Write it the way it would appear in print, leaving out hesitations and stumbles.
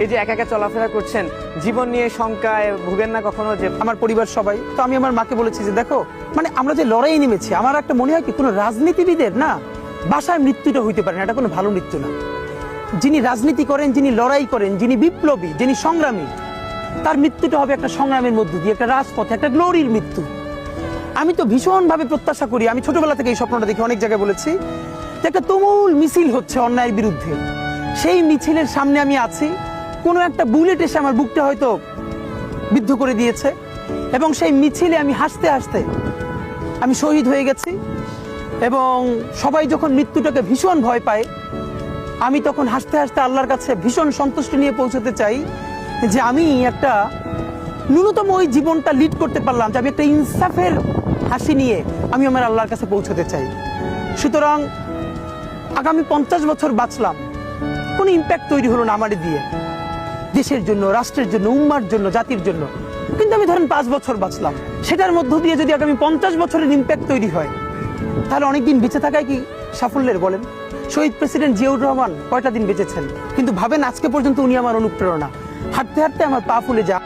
এই যে একা একা চলাফেরা করছেন, জীবন নিয়ে শঙ্কায় ভুগেন না কখনো? যে আমার পরিবার সবাই তো, আমি আমার মাকে বলেছি যে দেখো, মানে আমরা যে লড়াই নেমেছি, আমার একটা মনে হয় কি কোনো রাজনীতিবিদের না বাসায় মৃত্যুটা হইতে পারে না, এটা কোনো ভালো মৃত্যু না। যিনি রাজনীতি করেন, যিনি লড়াই করেন, যিনি বিপ্লবী, যিনি সংগ্রামী, তার মৃত্যুটা হবে একটা সংগ্রামের মধ্য দিয়ে, একটা রাজপথে, একটা গ্লোরির মৃত্যু। আমি তো ভীষণভাবে প্রত্যাশা করি, আমি ছোটবেলা থেকে এই স্বপ্নটা দেখি, অনেক জায়গায় বলেছি যে একটা তুমুল মিছিল হচ্ছে অন্যায়ের বিরুদ্ধে, সেই মিছিলের সামনে আমি আছি, কোনো একটা বুলেট এসে আমার বুকটা হয়তো বিদ্ধ করে দিয়েছে, এবং সেই মিছিলে আমি হাসতে হাসতে আমি শহীদ হয়ে গেছি। এবং সবাই যখন মৃত্যুটাকে ভীষণ ভয় পায়, আমি তখন হাসতে হাসতে আল্লাহর কাছে ভীষণ সন্তুষ্টি নিয়ে পৌঁছতে চাই যে আমি একটা ন্যূনতম ওই জীবনটা লিড করতে পারলাম, যে আমি একটা ইনসাফের হাসি নিয়ে আমি আমার আল্লাহর কাছে পৌঁছতে চাই। সুতরাং আগামী 50 বছর বাঁচলাম, কোনো ইম্প্যাক্ট তৈরি হলো না আমারে দিয়ে, দেশের জন্য, রাষ্ট্রের জন্য, উম্মার জন্য, জাতির জন্য। কিন্তু আমি ধরেন 5 বছর বাঁচলাম, সেটার মধ্য দিয়ে যদি আগামী 50 বছরের ইম্প্যাক্ট তৈরি হয়, তাহলে অনেকদিন বেঁচে থাকায় কি সাফল্যের বলেন? শহীদ প্রেসিডেন্ট জিয়াউর রহমান কয়টা দিন বেঁচেছেন, কিন্তু ভাবেন আজকে পর্যন্ত উনি আমার অনুপ্রেরণা। হাঁটতে হাঁটতে আমার পা ফুলে যায়।